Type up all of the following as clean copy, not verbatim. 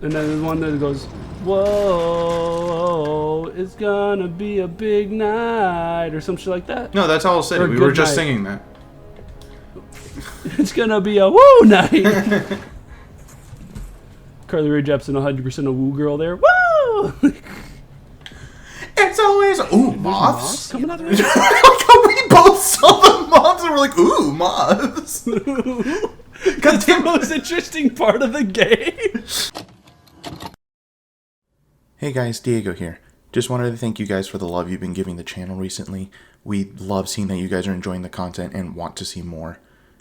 And then there's one that goes, whoa, it's gonna be a big night, or some shit like that. No, that's Owl City. We were just singing that. It's gonna be a woo night. Carly Rae Jepsen, 100% a woo girl there. Woo! It's always moths coming out of the Like how we both saw the moths and we're like, ooh, moths. That's the most interesting part of the game. Hey guys, Diego here. Just wanted to thank you guys for the love you've been giving the channel recently. We love seeing that you guys are enjoying the content and want to see more.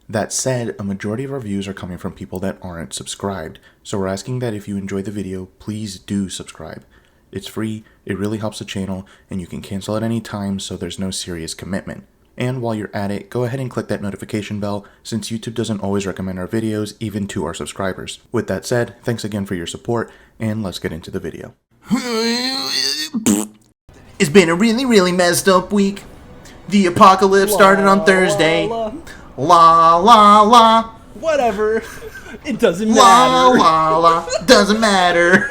That said, a majority of our views are coming from people that aren't subscribed, so we're asking that if you enjoy the video, please do subscribe. It's free, it really helps the channel, and you can cancel at any time so there's no serious commitment. And while you're at it, go ahead and click that notification bell, since YouTube doesn't always recommend our videos, even to our subscribers. With that said, thanks again for your support, and let's get into the video. It's been a really messed up week. The apocalypse started on Thursday. La la la. Whatever. It doesn't La matter. la la. Doesn't matter.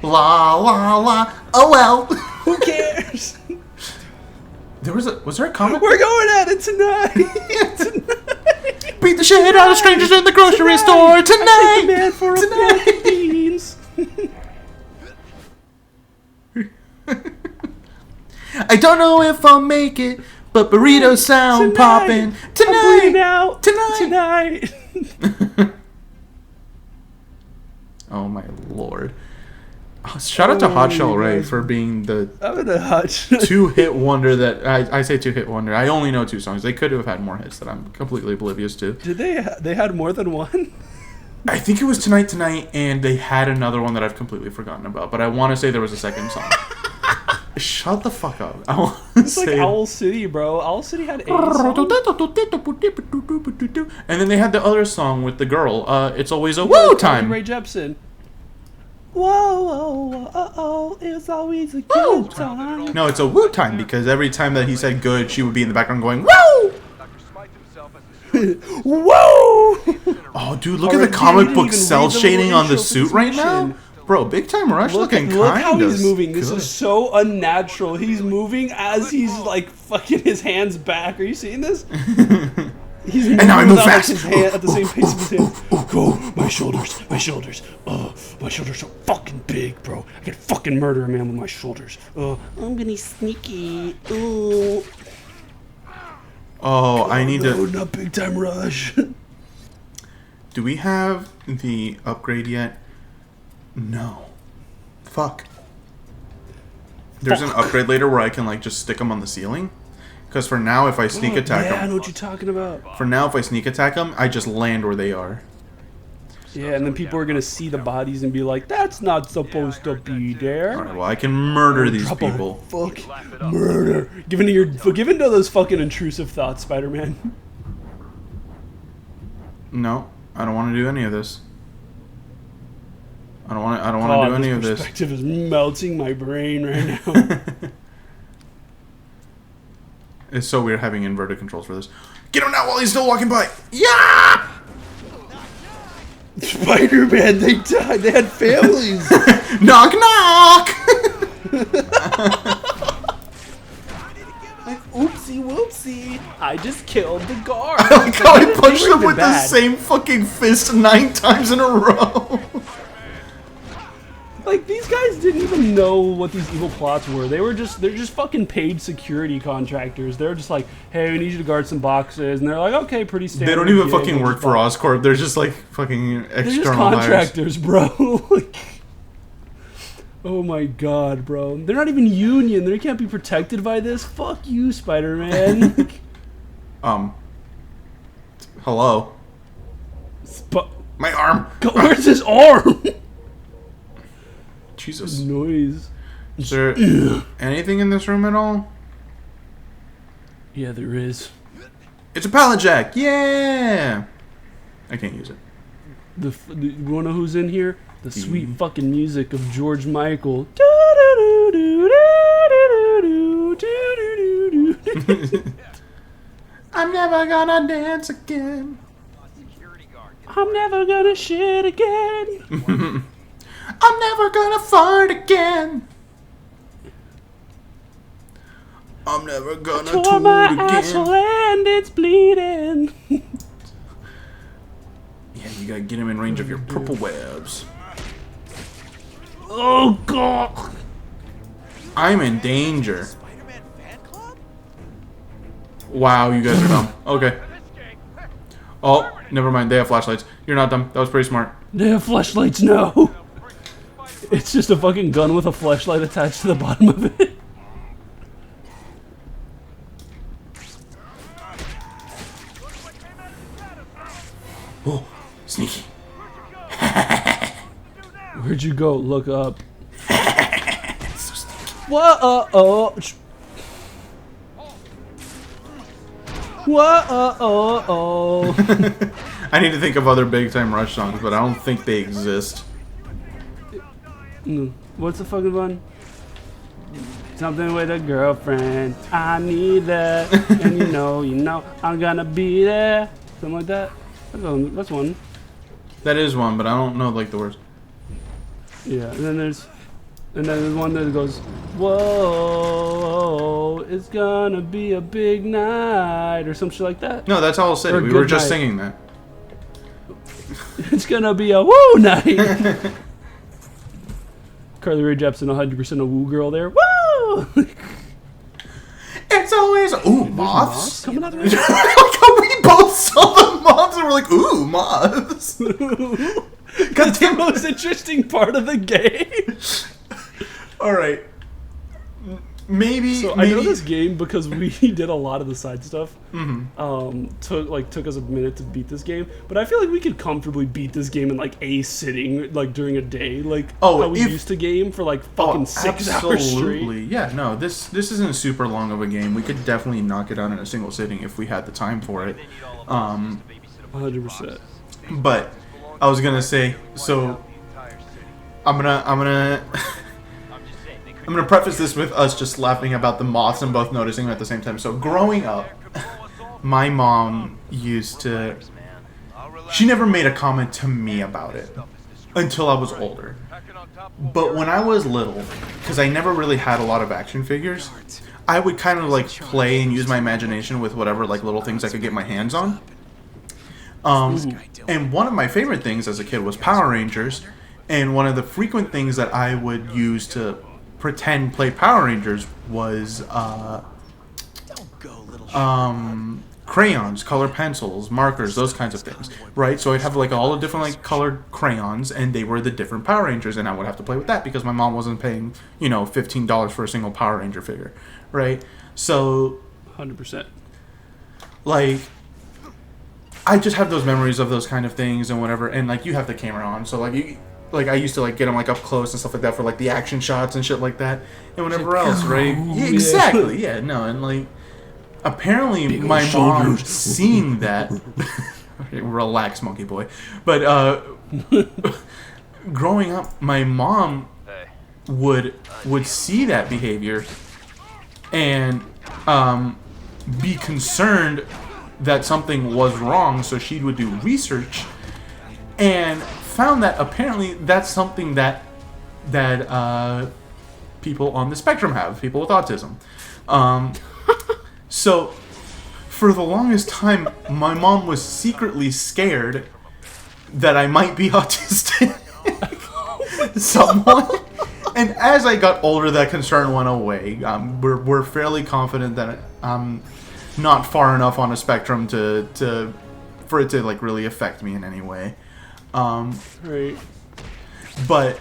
La la la. Oh well. Who cares? Was there a comment? We're going at it tonight. Tonight. Beat the shit out of strangers in the grocery store tonight. I take the man for a bag of beans. I don't know if I'll make it, but burritos sound poppin' tonight. Out tonight. Oh my lord! Shout out to Hot Shell Ray for being the two-hit wonder that I say two-hit wonder. I only know 2 songs. They could have had more hits that I'm completely oblivious to. Did they had more than one? I think it was Tonight, and they had another one that I've completely forgotten about. But I want to say there was a second song. Shut the fuck up. It's like Owl City, bro. Owl City had 80 songs. And then they had the other song with the girl. It's always a woo time. Ray Jepsen. Whoa, whoa, oh, it's always a good time. No, it's a woo time because every time that he said good, she would be in the background going woo. Whoa! Oh, dude, look at the comic book cell shading on the suit right now. Bro, Big Time Rush looking kind of. Look how he's moving. This is so unnatural. He's moving as he's like fucking his hands back. Are you seeing this? He's moving and now I move fast. His hand at the same pace of his hands. Go, my shoulders, my shoulders. Oh, my shoulders are fucking big, bro. I can fucking murder a man with my shoulders. Oh, I'm gonna be sneaky. Ooh. Oh, I need to. Not Big Time Rush. Do we have the upgrade yet? No. Fuck. There's an upgrade later where I can like just stick them on the ceiling. Because for now, if I sneak attack them, I know what you're talking about. For now, if I sneak attack them, I just land where they are. Yeah, and then people are gonna see the bodies and be like, "That's not supposed to be there." All right, well, I can murder these people. Fuck, murder. Give in to those fucking intrusive thoughts, Spider-Man. No, I don't want to do any of this. I don't want to do any of this. Perspective is melting my brain right now. It's so weird having inverted controls for this. Get him now while he's still walking by. Yeah! Spider-Man, they died. They had families. Knock, knock. Like, oopsie, whoopsie. I just killed the guard. I like how I punched him with the same fucking fist 9 times in a row. Like, these guys didn't even know what these evil plots were. They're just fucking paid security contractors. They're just like, hey, we need you to guard some boxes. And they're like, okay, pretty standard. They don't even fucking work for Oscorp. They're just like fucking external They're just contractors, bro. Like, oh my god, bro. They're not even union. They can't be protected by this. Fuck you, Spider-Man. Hello? My arm. Where's his arm? Jesus. Noise. Is there anything in this room at all? Yeah, there is. It's a pallet jack. Yeah. I can't use it. You wanna know who's in here? The sweet fucking music of George Michael. I'm never gonna dance again. I'm never gonna shit again. I'm never gonna fart again. I'm never gonna Tore toot my again. asshole and it's bleeding. Yeah, you gotta get him in range of your purple webs. Oh god. I'm in danger. Spiderman fan club? Wow, you guys are dumb. Okay. Oh, never mind. They have flashlights. You're not dumb. That was pretty smart. They have flashlights now. It's just a fucking gun with a flashlight attached to the bottom of it. Oh, sneaky. Where'd you go? Look up. So sneaky. Whoa. Whoa. I need to think of other big time Rush songs, but I don't think they exist. What's the fucking one? Something with a girlfriend. I need that. And you know, I'm gonna be there. Something like that. That's one. That is one, but I don't know like the words. Yeah, and then there's one that goes, whoa, it's gonna be a big night, or some shit like that. No, that's Owl City. Or We were Good just Night. singing that. It's gonna be a woo night. Carly Rae Jepsen, 100% a woo girl there. Woo! It's always moths. Moths coming out of Like it. how we both saw the moths and we're like, ooh, moths. That's the most interesting part of the game. All right. Maybe. So I know this game because we did a lot of the side stuff. Took us a minute to beat this game, but I feel like we could comfortably beat this game in like a sitting, like during a day, like how we used to game for like fucking 6 hours straight. Absolutely. Yeah. No. This isn't super long of a game. We could definitely knock it out in a single sitting if we had the time for it. 100%. But I was gonna say, so I'm gonna preface this with us just laughing about the moths and both noticing them at the same time. So growing up, my mom used to. She never made a comment to me about it until I was older. But when I was little, because I never really had a lot of action figures, I would kind of like play and use my imagination with whatever like little things I could get my hands on. And one of my favorite things as a kid was Power Rangers, and one of the frequent things that I would use to pretend play Power Rangers was crayons, color pencils, markers, those kinds of things, right? So I'd have like all the different like colored crayons, and they were the different Power Rangers, and I would have to play with that because my mom wasn't paying, $15 for a single Power Ranger figure, right? So 100%. like I just have those memories of those kind of things and whatever, and like you have the camera on, so like I used to like get them like up close and stuff like that for like the action shots and shit like that and whatever else, right? Yeah, exactly. Yeah, no, and like apparently my mom seeing that. Okay, relax, monkey boy. But growing up, my mom would see that behavior and be concerned that something was wrong, so she would do research and found that apparently that's something that people on the spectrum have, people with autism. So for the longest time, my mom was secretly scared that I might be autistic somewhat. And as I got older, that concern went away. We're fairly confident that I'm not far enough on a spectrum for it to like really affect me in any way. Right. But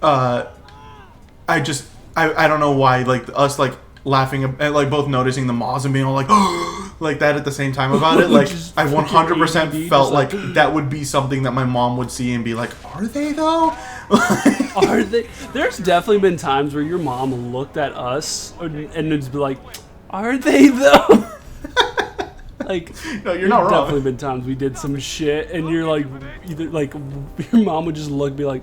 I don't know why, like us like laughing at like both noticing the moths and being all like like that at the same time about it. Like I 100% felt like that would be something that my mom would see and be like, are they though? Are they? There's definitely been times where your mom looked at us and it's be like, are they though? Like, no, you're not wrong. Definitely been times we did some shit and you're like, either like your mom would just look and be like,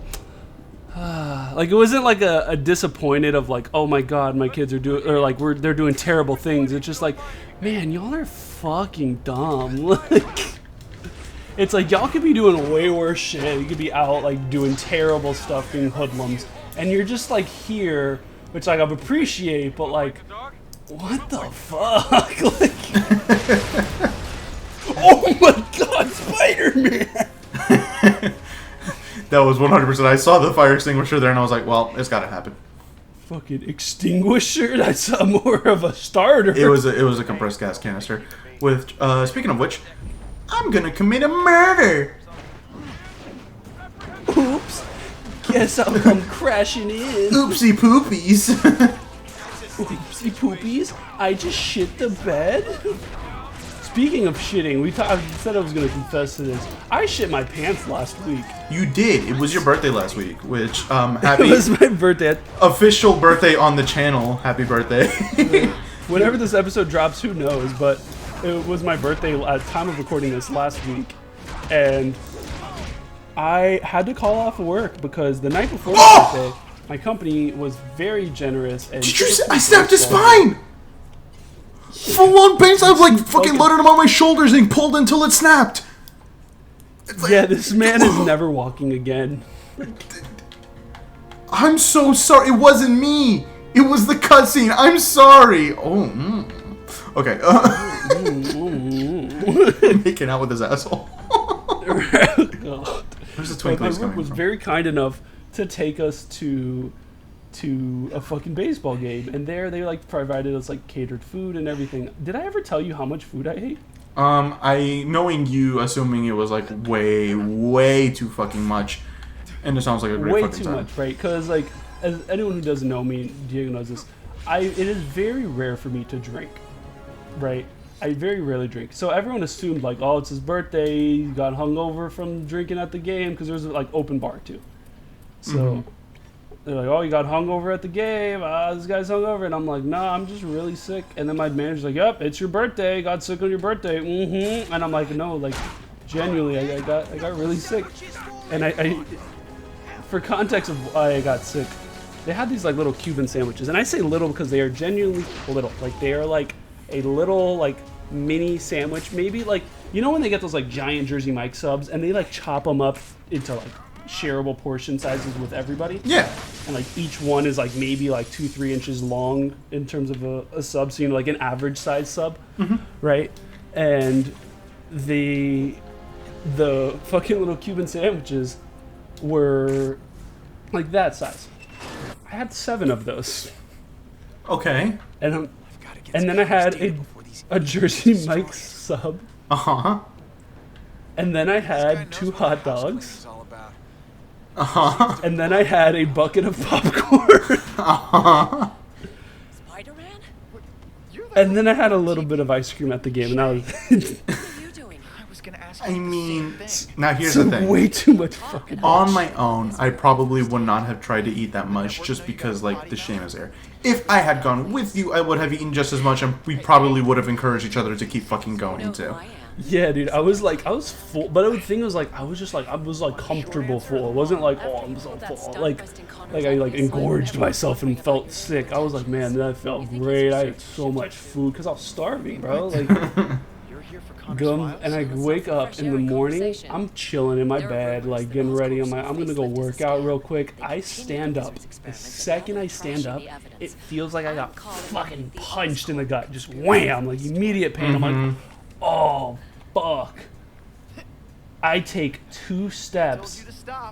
like it wasn't like a disappointed of like, oh my god, my kids are doing, or like they're doing terrible things. It's just like, man, y'all are fucking dumb. Like, It's like y'all could be doing way worse shit. You could be out like doing terrible stuff, being hoodlums, and you're just like here, which like I appreciate, but like, what the fuck? Like, oh my god, Spiderman! That was 100%. I saw the fire extinguisher there, and I was like, well, it's gotta happen. Fucking extinguisher? That's more of a starter. It was a compressed gas canister. With speaking of which, I'm gonna commit a murder. Oops. Guess I'll come crashing in. Oopsie poopies. Oopsie poopies. I just shit the bed. Speaking of shitting, I said I was gonna confess to this. I shit my pants last week. You did. It was your birthday last week, which happy. It was my birthday. Official birthday on the channel. Happy birthday. Whenever this episode drops, who knows? But it was my birthday at the time of recording this last week, and I had to call off work because the night before my birthday, my company was very generous. And did you say I snapped his spine? Full on pains. I was like fucking loaded him on my shoulders and pulled until it snapped. Like, yeah, this man is never walking again. I'm so sorry. It wasn't me. It was the cutscene. I'm sorry. Oh. Okay. Making out with his asshole. Where's the twinklies my work was from? very kind enough to take us to a fucking baseball game, and there they like provided us like catered food and everything. Did I ever tell you how much food I ate? I knowing you, assuming it was like way too fucking much, and it sounds like a great fucking time. Way too much, right? Because like, as anyone who doesn't know me, Diego knows this. It is very rare for me to drink, right? I very rarely drink. So everyone assumed like, oh, it's his birthday. He got hungover from drinking at the game because there's like open bar too. So they're like, oh, you got hungover at the game. This guy's hungover, and I'm like, nah, I'm just really sick. And then my manager's like, yep, it's your birthday. Got sick on your birthday. And I'm like, no, like, genuinely, I got really sick. And I for context of why I got sick, they had these like little Cuban sandwiches, and I say little because they are genuinely little. Like they are like a little like mini sandwich, maybe like, you know when they get those like giant Jersey Mike subs and they like chop them up into like shareable portion sizes with everybody? Yeah. And like each one is like maybe like 2-3 inches long in terms of a sub, so you know, like an average size sub, right? And the fucking little Cuban sandwiches were like that size. I had 7 of those. Okay. And then I had a Jersey Mike's sub. And then I had 2 hot dogs. And then I had a bucket of popcorn. Spiderman? And then I had a little bit of ice cream at the game, and I was. What are you doing? I was gonna ask I mean, now here's the thing. Way too much fucking. On my own, I probably would not have tried to eat that much just because, like, the shame is there. If I had gone with you, I would have eaten just as much, and we probably would have encouraged each other to keep fucking going too. Yeah, dude, I was full, but the thing was like, I was comfortable full. It wasn't like, oh, I'm so full. Like I like engorged myself and felt sick. I was like, man, that felt great. I ate so much food because I was starving, bro. Like, and I wake up in the morning, I'm chilling in my bed, like getting ready. I'm gonna go work out real quick. I stand up. The second I stand up, it feels like I got fucking punched in the gut. Just wham, like immediate pain. I'm like, oh, fuck. I take 2 steps,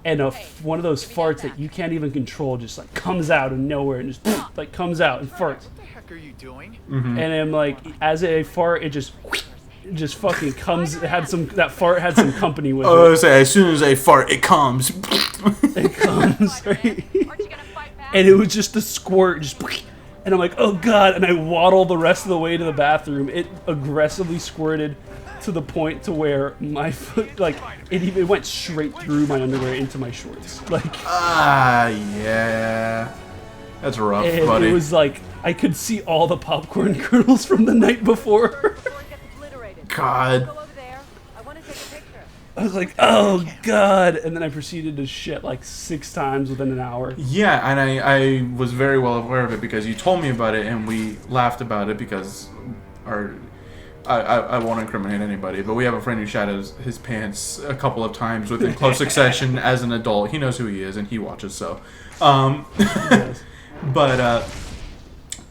and one of those farts that you can't even control just like comes out of nowhere and just like comes out and farts. What the heck are you doing? And I'm like, as a fart, it just fucking comes. That fart had some company with it. I was say, as soon as I fart, it comes. It comes, right? And it was just a squirt, just. And I'm like, oh god, and I waddle the rest of the way to the bathroom. It aggressively squirted to the point to where my foot, like, it went straight through my underwear into my shorts. Like, yeah. That's rough, and buddy. It was like, I could see all the popcorn kernels from the night before. God. I was like, oh god, and then I proceeded to shit like 6 times within an hour. Yeah, and I was very well aware of it because you told me about it and we laughed about it because I won't incriminate anybody, but we have a friend who shat his pants a couple of times within close succession as an adult. He knows who he is, and he watches, so. Yes. But,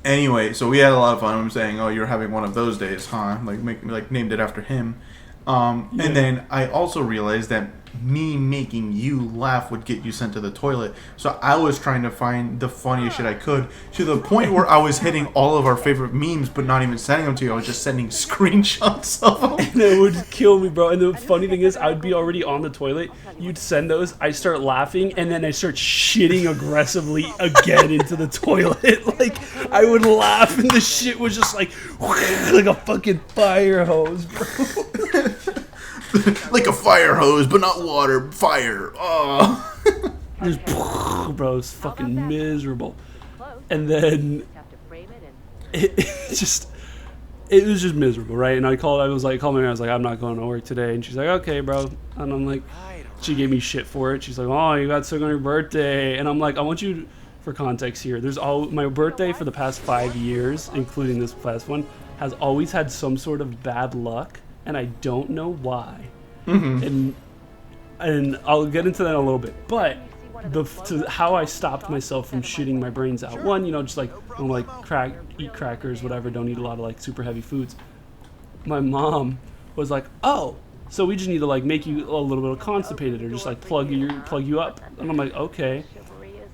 anyway, so we had a lot of fun. I'm saying, oh, you're having one of those days, huh? Like named it after him. And then I also realized that me making you laugh would get you sent to the toilet. So I was trying to find the funniest shit I could, to the point where I was hitting all of our favorite memes, but not even sending them to you. I was just sending screenshots of them. And it would kill me, bro. And the funny thing is, I'd be already on the toilet. You'd send those. I start laughing, and then I start shitting aggressively again into the toilet. Like, I would laugh, and the shit was just like a fucking fire hose, bro. Like a fire hose, but not water. Fire. Oh. Just, bro, it's fucking miserable. And then it was just miserable, right? And I called my mom, I was like, I'm not going to work today. And she's like, okay, bro. And I'm like, she gave me shit for it. She's like, oh, you got sick on your birthday. And I'm like, I want you, for context here, my birthday for the past 5 years, including this past one, has always had some sort of bad luck. And I don't know why. Mm-hmm. And I'll get into that in a little bit. But how I stopped myself from shitting my brains out. One, just like, I'm like, eat crackers, whatever, don't eat a lot of like super heavy foods. My mom was like, oh, so we just need to like make you a little bit constipated or just like plug you up. And I'm like, okay.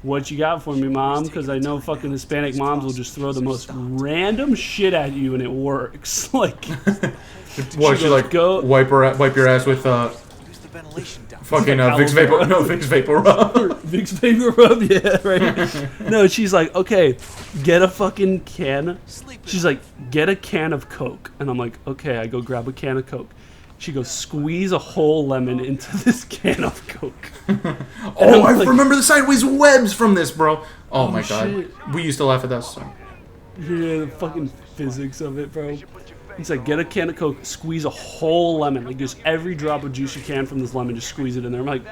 What you got for me, Mom? Because I know fucking Hispanic moms will just throw the most random shit at you and it works. Like, what, she like go wipe your ass with fucking Vicks Vapor? No, Vicks Vapor Rub. Vicks Vapor Rub, yeah, right. No, she's like, okay, get a fucking can. She's like, get a can of Coke, and I'm like, okay. I go grab a can of Coke. She goes, squeeze a whole lemon into this can of Coke. Oh, I remember the sideways webs from this, bro. Oh my god. Shit. We used to laugh at that song. Yeah, the fucking physics of it, bro. He's like, get a can of Coke, squeeze a whole lemon. Like, just every drop of juice you can from this lemon, just squeeze it in there. I'm like,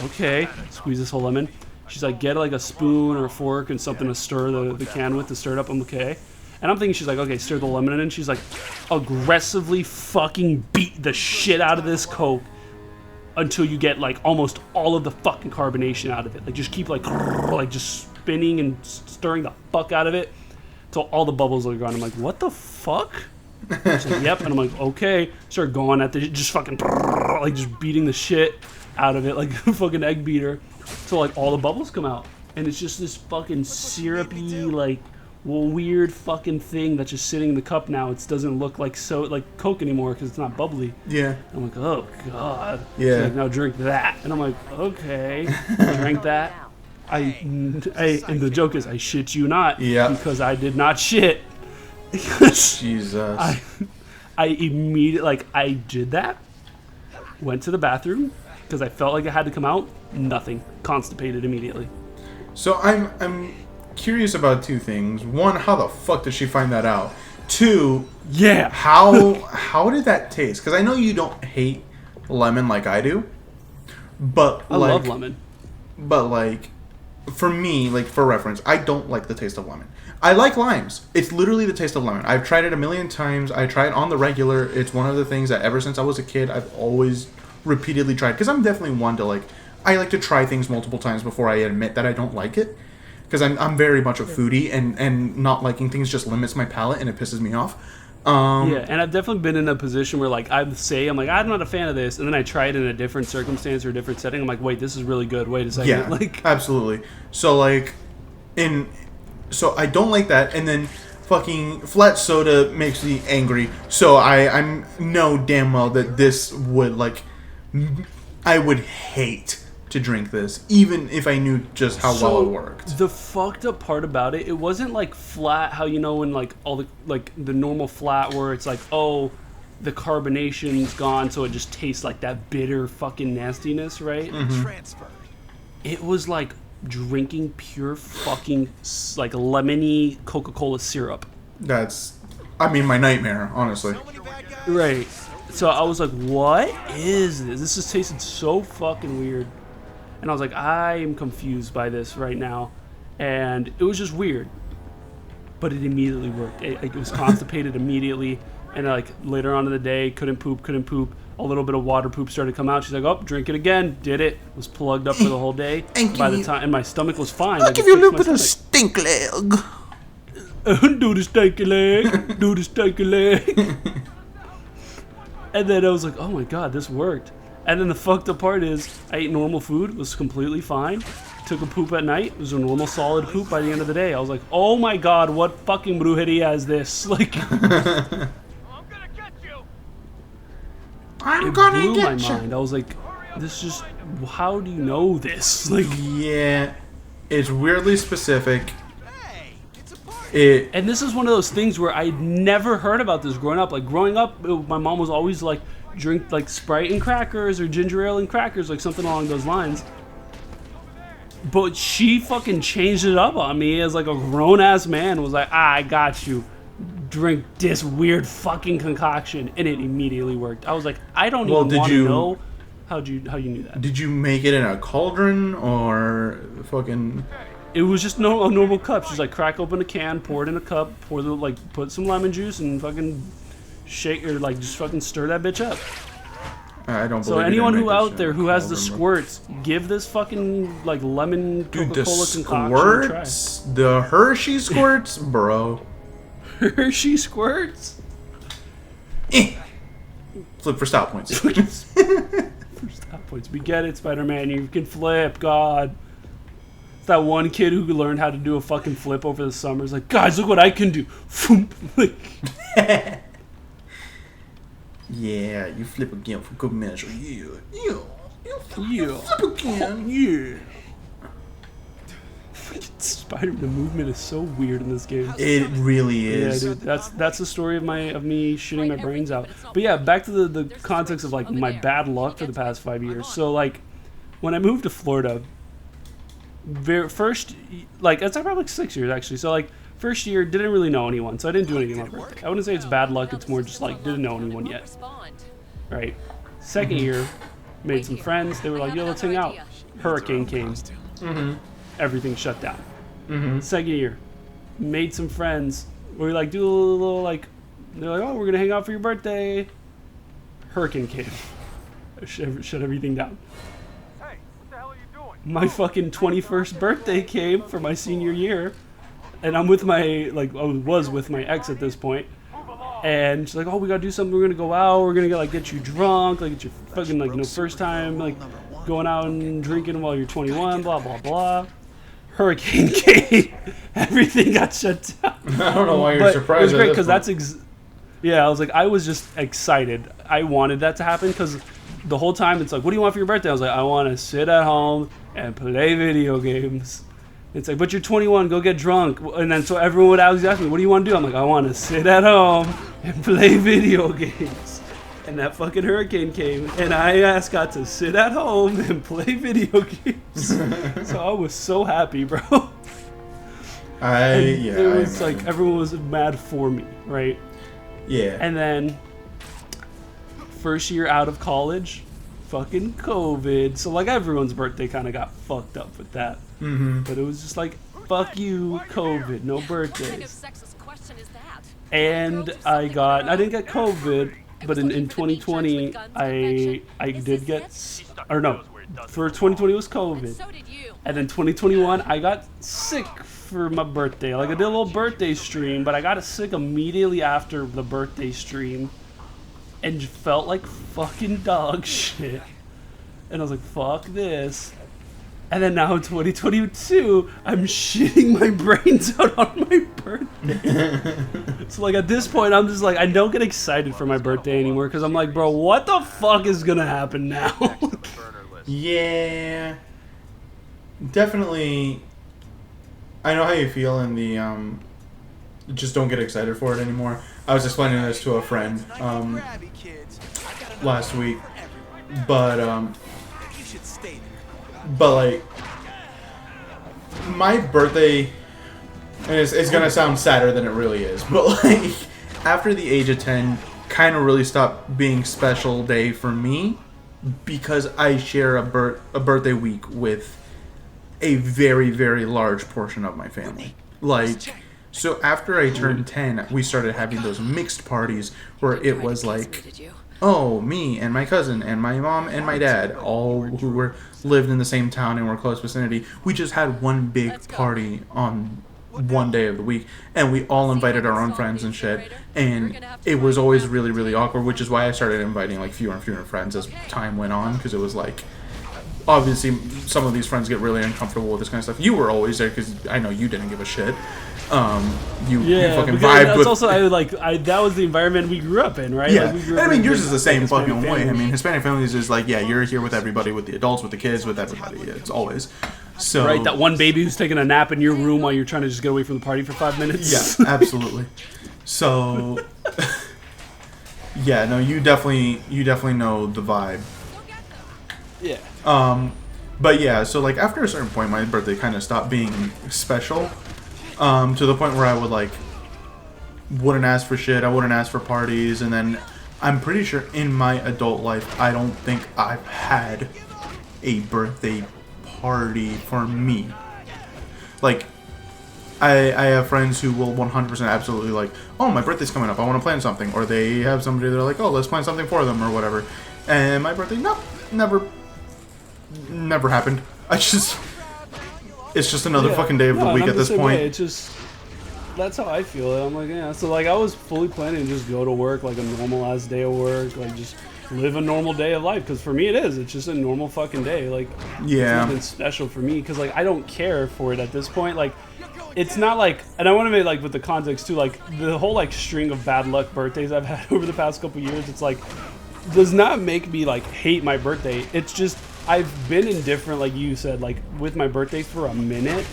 okay, squeeze this whole lemon. She's like, get like a spoon or a fork and something to stir the can with to stir it up. I'm okay. And I'm thinking she's like, okay, stir the lemon in. And she's like, aggressively fucking beat the shit out of this Coke until you get like almost all of the fucking carbonation out of it. Like, just keep like just spinning and stirring the fuck out of it until all the bubbles are gone. I'm like, what the fuck? She's like, yep. And I'm like, okay. Start going at the just fucking like just beating the shit out of it like a fucking egg beater till like all the bubbles come out. And it's just this fucking syrupy like weird fucking thing that's just sitting in the cup now. It doesn't look like Coke anymore because it's not bubbly. Yeah. I'm like, oh god. Yeah. Like, now drink that. And I'm like, okay. Drink that. And the joke is, I shit you not. Yeah. Because I did not shit. Jesus. I immediately I did that. Went to the bathroom because I felt like I had to come out. Nothing. Constipated immediately. So I'm curious about two things. One, how the fuck did she find that out? Two, yeah, how did that taste? Because I know you don't hate lemon like I do, but I love lemon. But like, for me, like for reference, I don't like the taste of lemon. I like limes. It's literally the taste of lemon. I've tried it a million times. I try it on the regular. It's one of the things that ever since I was a kid, I've always repeatedly tried. Because I'm definitely one to I like to try things multiple times before I admit that I don't like it. Because I'm very much a foodie, and not liking things just limits my palate, and it pisses me off. Yeah, and I've definitely been in a position where I'm like, I'm not a fan of this, and then I try it in a different circumstance or a different setting. I'm like, wait, this is really good. Wait a second. Yeah, absolutely. So so I don't like that, and then fucking flat soda makes me angry. So I'm know damn well that this would I would hate to drink this, even if I knew just how well it worked. The fucked up part about it wasn't like flat, how when all the the normal flat where it's like, oh, the carbonation's gone, so it just tastes like that bitter fucking nastiness, right? Mm-hmm. It was like drinking pure fucking lemony Coca-Cola syrup. That's, my nightmare, honestly. Right. So I was like, what is this? This just tasted so fucking weird. And I was like, I am confused by this right now. And it was just weird. But it immediately worked. It was constipated immediately. And like later on in the day, couldn't poop. A little bit of water poop started to come out. She's like, oh, drink it again. Did it. Was plugged up for the whole day. By the time, and my stomach was fine. I'll give you a little bit of stink leg. Do the stinky leg. Do the stinky leg. And then I was like, oh my god, this worked. And then the fucked up part is, I ate normal food, was completely fine. Took a poop at night, it was a normal solid poop by the end of the day. I was like, oh my god, what fucking brujeria is this? Like, I'm it gonna blew my get mind. I was like, this just, how do you know this? Like, yeah, it's weirdly specific. And this is one of those things where I'd never heard about this growing up. Like, growing up, my mom was always like, drink like Sprite and crackers or ginger ale and crackers, like something along those lines. But she fucking changed it up on me as like a grown-ass man. Was like, I got you. Drink this weird fucking concoction, and it immediately worked. I was like, I don't even want to know how you knew that. Did you make it in a cauldron or fucking? It was just a normal cup. She's like, crack open a can, pour it in a cup, put some lemon juice, and fucking shake or like just fucking stir that bitch up. I don't believe. So anyone who out there who has the squirts, give this fucking like lemon Coca-Cola concoction a try. The Hershey squirts, bro. Hershey squirts. Flip for stop points. For stop points. We get it, Spider-Man. You can flip. God. It's that one kid who learned how to do a fucking flip over the summer. He's like, guys, look what I can do. Yeah, you flip again for good measure. Yeah. Flip again. Yeah. Spider-Man, the movement is so weird in this game. It really is. Yeah, dude, that's the story of me shitting my brains out. But yeah, back to the context of like my bad luck for the past 5 years. So like, when I moved to Florida, first, like it's probably like 6 years actually. So like, first year didn't really know anyone, so I didn't do anything on my birthday. I wouldn't say it's bad luck. It's more just like didn't know anyone yet. Right. Second year, made some friends. They were like, yo, let's hang out. Hurricane came. Everything shut down. Second year, made some friends. We like do a little like, they're like, oh, we're gonna hang out for your birthday. Hurricane came, shut everything down. Hey, what the hell are you doing? My fucking 21st birthday came for my senior year, and I'm with my I was with my ex at this point. And she's like, oh, we gotta do something. We're gonna go out. We're gonna get you drunk. Like, it's your fucking first time going out and drinking while you're 21. Blah blah blah. Hurricane came. Everything got shut down. I don't know why you're surprised. It was great because I was like, I was just excited. I wanted that to happen because the whole time it's like, what do you want for your birthday? I was like, I want to sit at home and play video games. It's like, but you're 21, go get drunk. And then so everyone would always ask me, what do you want to do? I'm like, I want to sit at home and play video games. And that fucking hurricane came, and I got to sit at home and play video games. So I was so happy, bro. It was like everyone was mad for me, right? Yeah. And then first year out of college, fucking COVID. So like everyone's birthday kind of got fucked up with that. But it was just like, fuck you, COVID, no birthdays. And I didn't get COVID. But in 2020, I did get, or no, for 2020 was COVID. And then 2021, I got sick for my birthday. Like I did a little birthday stream, but I got sick immediately after the birthday stream. And felt like fucking dog shit. And I was like, fuck this. And then now in 2022, I'm shitting my brains out on my birthday. So like at this point, I'm just like, I don't get excited for my birthday anymore because I'm like, bro, what the fuck is gonna happen now? Yeah, definitely. I know how you feel in the just don't get excited for it anymore. I was explaining this to a friend last week, but like my birthday, and it's gonna sound sadder than it really is, but like after the age of 10 kind of really stopped being special day for me because I share a birthday week with a very, very large portion of my family. Like So after I turned 10, we started having those mixed parties where it was like, oh, me and my cousin and my mom and my dad, all who lived in the same town and were close vicinity. We just had one big party on one day of the week, and we all invited our own friends and shit, and it was always really, really awkward, which is why I started inviting like fewer and fewer friends as time went on, because it was like, obviously some of these friends get really uncomfortable with this kind of stuff. You were always there because I know you didn't give a shit. You fucking vibed that's with. Also, that was the environment we grew up in, right? Yeah, like, we grew and up I mean in yours is the same Hispanic fucking way. I family. mean, Hispanic families is like, yeah, you're here with everybody, with the adults, with the kids, with everybody. It's always so. Right, that one baby who's taking a nap in your room while you're trying to just get away from the party for 5 minutes. Yeah, absolutely. So, yeah, no, you definitely know the vibe. Yeah. But yeah, so like after a certain point, my birthday kind of stopped being special. To the point where I wouldn't ask for shit. I wouldn't ask for parties, and then I'm pretty sure in my adult life, I don't think I've had a birthday party for me. Like, I have friends who will 100% absolutely like, oh, my birthday's coming up, I want to plan something, or they have somebody they're like, oh, let's plan something for them or whatever. And my birthday, no, never happened. It's just another fucking day of the week at this point. It's just, that's how I feel. I'm like, yeah. So like, I was fully planning to just go to work like a normal ass day of work, like just live a normal day of life. Because for me, it is. It's just a normal fucking day. Like, yeah, it's nothing special for me. Because like, I don't care for it at this point. Like, it's not like, and I want to make like with the context too. Like the whole like string of bad luck birthdays I've had over the past couple years. It's like, does not make me like hate my birthday. It's just, I've been indifferent, like you said, like with my birthday for a minute.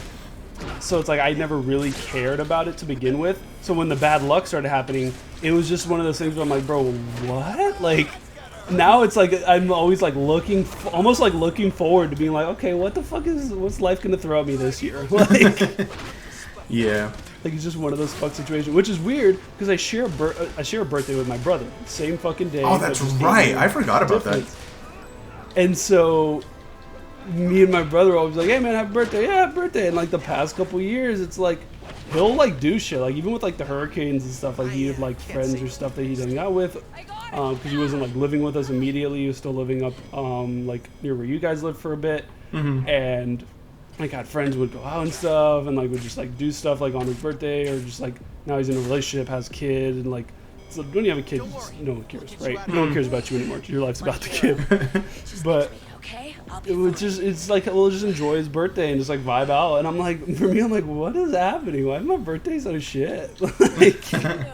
So it's like I never really cared about it to begin with. So when the bad luck started happening, it was just one of those things where I'm like, bro, what? Like, now it's like I'm always like almost like looking forward to being like, okay, what's life gonna throw at me this year? Like, yeah. Like, it's just one of those fuck situations, which is weird because I share a birthday with my brother, same fucking day. Oh, that's right. I forgot about that. And so, me and my brother are always like, hey man, happy birthday, yeah, happy birthday. And like the past couple years, it's like, he'll like do shit, like even with like the hurricanes and stuff, like he had like friends or stuff that he hung out with, because he wasn't like living with us immediately, he was still living up like near where you guys live for a bit, and like had friends who would go out and stuff, and like would just like do stuff like on his birthday, or just like now he's in a relationship, has kids, and like, so when you have a kid, no one cares, right? No one cares about you anymore. Your life's about the kid. But it was just, it's like, we'll just enjoy his birthday and just like vibe out. And I'm like, for me, I'm like, what is happening? Why is my birthday so shit? Like, and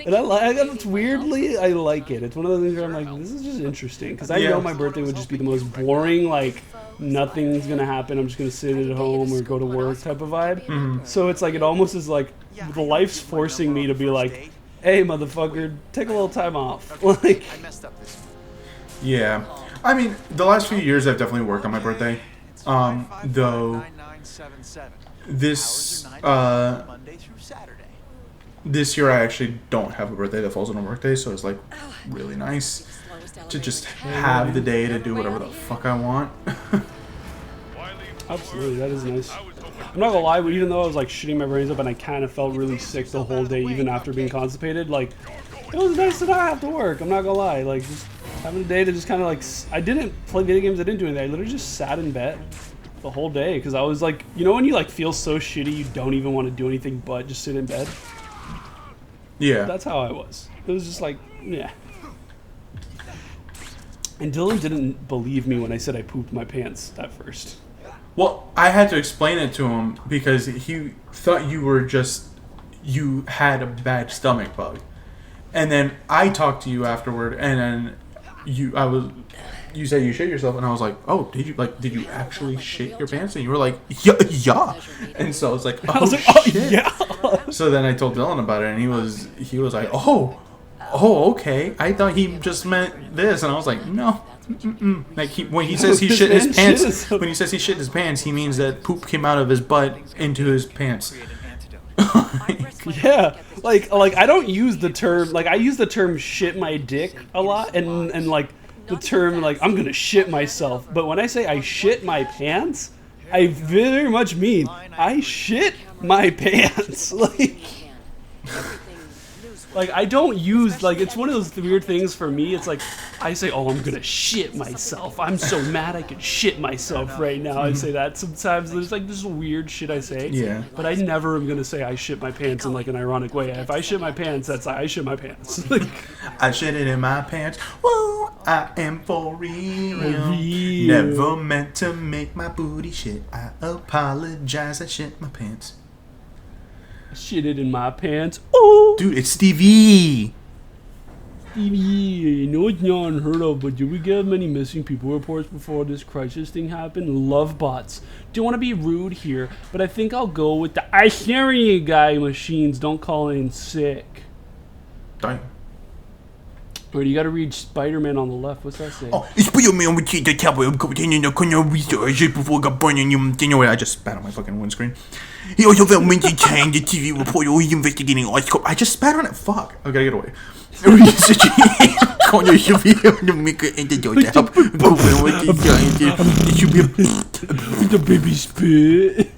it's weirdly, I like it. It's one of those things where I'm like, this is just interesting. Because I know my birthday would just be the most boring, like, nothing's going to happen. I'm just going to sit at home or go to work type of vibe. So it's like, it almost is like, the life's forcing me to be like, hey, motherfucker, take a little time off. Like, yeah. I mean, the last few years I've definitely worked on my birthday. Though this this year I actually don't have a birthday that falls on a work day, so it's like really nice to just have the day to do whatever the fuck I want. Absolutely, that is nice. I'm not gonna lie, but even though I was like shitting my brains up and I kind of felt really sick the whole day, even after being constipated, like, it was nice to not have to work. I'm not gonna lie, like, just having a day to just kind of like, I didn't play video games, I didn't do anything. I literally just sat in bed the whole day because I was like, you know when you like feel so shitty you don't even want to do anything but just sit in bed? Yeah. That's how I was. It was just like, yeah. And Dylan didn't believe me when I said I pooped my pants at first. Well, I had to explain it to him because he thought you had a bad stomach bug. And then I talked to you afterward, and then you said you shit yourself, and I was like, oh, did you actually shit your pants? And you were like, yeah. And so I was like, oh, I was like, shit. Oh, yeah. So then I told Dylan about it, and he was like, oh, okay. I thought he just meant this, and I was like, no. Like when he says he shit his pants, when he says he shit his pants, he means that poop came out of his butt into his pants. Yeah, like I don't use the term, like I use the term shit my dick a lot, and like the term like I'm gonna shit myself. But when I say I shit my pants, I very much mean I shit my pants. Like I don't use, like, it's one of those weird things for me. It's like I say, oh, I'm gonna shit myself. I'm so mad I could shit myself right now. I say that sometimes. There's like this weird shit I say. Yeah. But I never am gonna say I shit my pants in like an ironic way. If I shit my pants, that's I shit my pants. Like, I shit it in my pants. Woo! I am for real. Never meant to make my booty shit. I apologize. I shit my pants. Shit it in my pants. Oh, Dude, it's Stevie. Stevie, I know it's not unheard of, but did we get many missing people reports before this crisis thing happened? Love bots. Don't want to be rude here, but I think I'll go with the I hear you guy machines. Don't call in sick. Dang. Or you got to read Spiderman on the left. What's that say? Oh, Spiderman with the cowboy. I'm continuing to continue research before I got burned in you. I just spat on my fucking windscreen. He also felt Minty Kang, the TV reporter, who's investigating ice cold. I just spat on it. Fuck. I gotta get away. Researching the maker and the door to help. It should be The baby spit.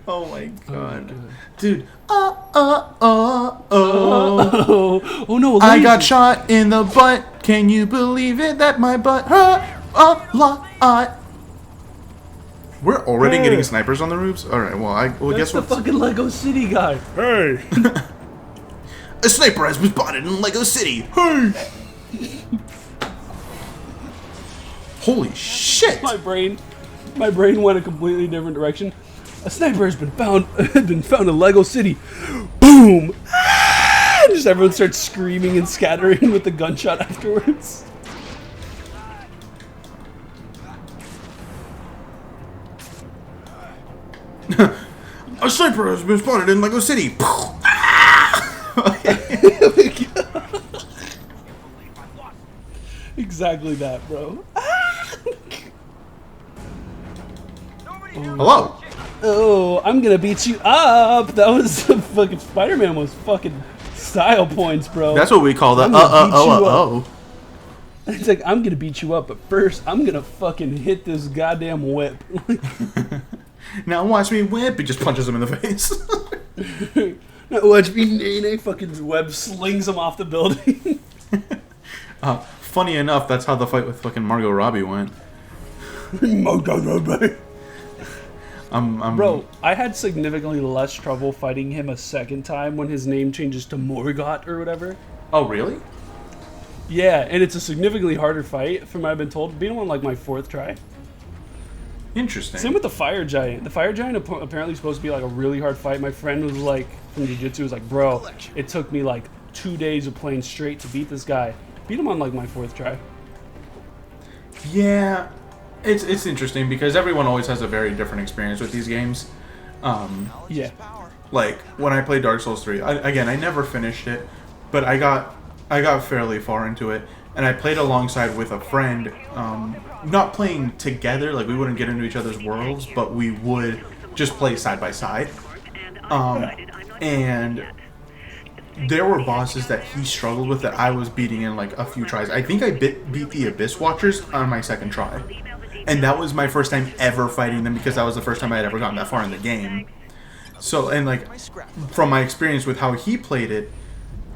Oh my god. God. Dude. Oh no, I got shot in the butt. Can you believe it that my butt hurt a lot? We're already getting snipers on the roofs? Alright, well, That's guess the what? fucking Lego City guy. Hey. A sniper has been spotted in Lego City. Hey! Holy shit! My brain went a completely different direction. A sniper has been found in Lego City. Boom! Ah! Just everyone starts screaming and scattering with the gunshot afterwards. A sniper has been spotted in Lego City. Exactly that, bro. Hello. Oh, I'm gonna beat you up. That was fucking Spider-Man was fucking style points, bro. That's what we call the It's like, I'm gonna beat you up, but first I'm gonna fucking hit this goddamn whip. Now watch me whip. He just punches him in the face. Now watch me nay fucking web slings him off the building. Funny enough, that's how the fight with fucking Margot Robbie went. Margot Robbie. I'm Bro, I had significantly less trouble fighting him a second time when his name changes to Morgot or whatever. Oh, really? Yeah, and it's a significantly harder fight from what I've been told. Being on like my 4th try. Interesting. Same with the Fire Giant. The Fire Giant apparently supposed to be like a really hard fight. My friend was like, from Jiu-Jitsu, was like, bro, it took me like 2 days of playing straight to beat this guy. Beat him on like my 4th try. Yeah, it's interesting because everyone always has a very different experience with these games. Yeah. Like when I played Dark Souls 3, I never finished it, but I got fairly far into it, and I played alongside with a friend. Not playing together, like we wouldn't get into each other's worlds, but we would just play side by side. And there were bosses that he struggled with that I was beating in like a few tries. I think I beat the Abyss Watchers on my 2nd try. And that was my first time ever fighting them because that was the first time I had ever gotten that far in the game. So, and like, from my experience with how he played it,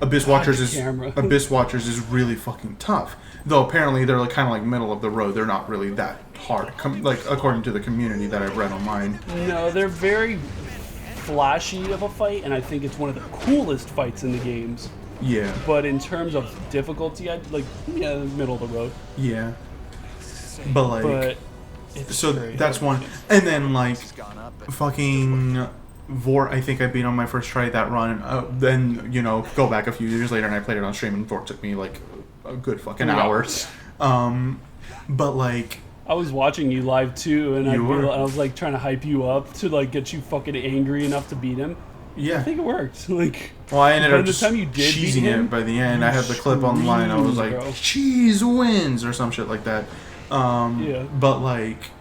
Abyss Watchers is really fucking tough. Though apparently they're like kind of like middle of the road. They're not really that hard, like according to the community that I've read online. No, they're very flashy of a fight, and I think it's one of the coolest fights in the games. Yeah. But in terms of difficulty, I'd like, yeah, middle of the road. Yeah. But like, so that's one. And then like, fucking Vort, I think I beat on my first try that run. Then, you know, go back a few years later and I played it on stream, and Vort took me like a good fucking hour. But like, I was watching you live too, and I was like trying to hype you up to like get you fucking angry enough to beat him. Yeah, I think it worked. Like, well, I ended up just time you did cheesing it by the end. I had the clip online. I was like, bro. Cheese wins or some shit like that. Yeah. But like,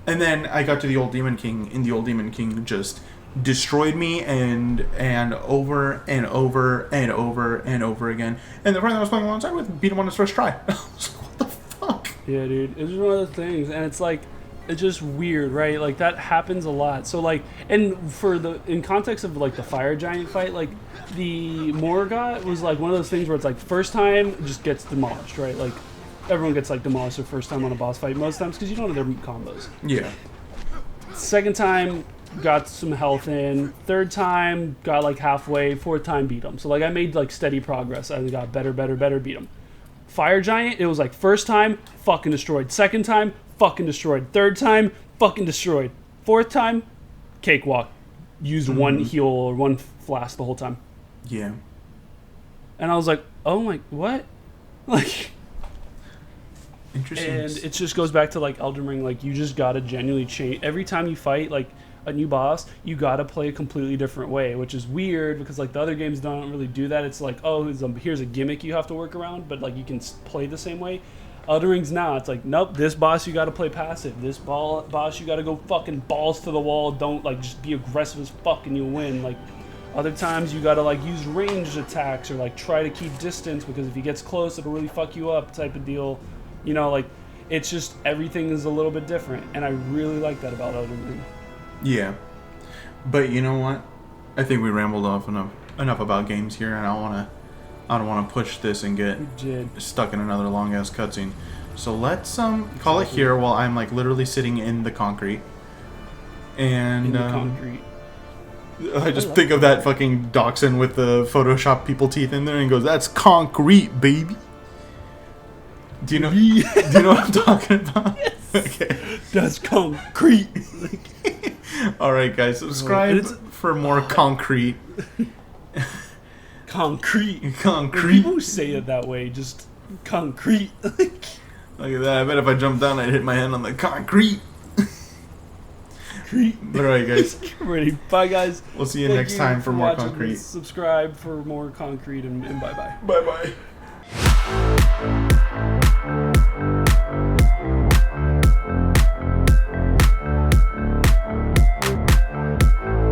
and then I got to the Old Demon King, and the Old Demon King just destroyed me and over and over and over and over again. And the friend I was playing alongside with beat him on his first try. I was like, what the fuck? Yeah, dude. It's just one of those things, and it's like, it's just weird, right? Like that happens a lot. So like, and in context of like the fire giant fight, like the Morgott was like one of those things where it's like first time it just gets demolished, right? Like everyone gets like demolished their first time on a boss fight most times because you don't know their combos. Yeah. Second time got some health in. Third time got like halfway. Fourth time beat them. So like I made like steady progress. I got better, beat them. Fire giant, it was like first time fucking destroyed. Second time fucking destroyed. Third time fucking destroyed. Fourth time cakewalk. Used one heal or one flask the whole time. Yeah. And I was like, oh my, what? Like, interesting. and it just goes back to like Elden Ring. Like you just gotta genuinely change every time you fight like a new boss. You gotta play a completely different way, which is weird because like the other games don't really do that. It's like, oh, here's a gimmick you have to work around, but like you can play the same way. Elden Ring's now, it's like, nope, this boss you gotta play passive. This boss you gotta go fucking balls to the wall. Don't like just be aggressive as fuck and you'll win. Like other times you gotta like use ranged attacks or like try to keep distance because if he gets close it'll really fuck you up type of deal. You know, like it's just everything is a little bit different, and I really like that about Elden Ring. Yeah, but you know what? I think we rambled off enough about games here, and I don't wanna push this and get stuck in another long ass cutscene. So let's call it here while I'm like literally sitting in the concrete. And in the concrete. I just think of that fucking dachshund with the Photoshop people teeth in there and goes, "That's concrete, baby." Do you know? Do you know what I'm talking about? Yes. Okay. That's concrete. All right, guys, subscribe for more concrete. Concrete. Concrete. People who say it that way, just concrete. Look at that. I bet if I jumped down, I'd hit my hand on the concrete. All right, guys. Ready. Bye, guys. We'll see you next time for more watching. concrete. Subscribe for more concrete, and bye-bye. Bye-bye.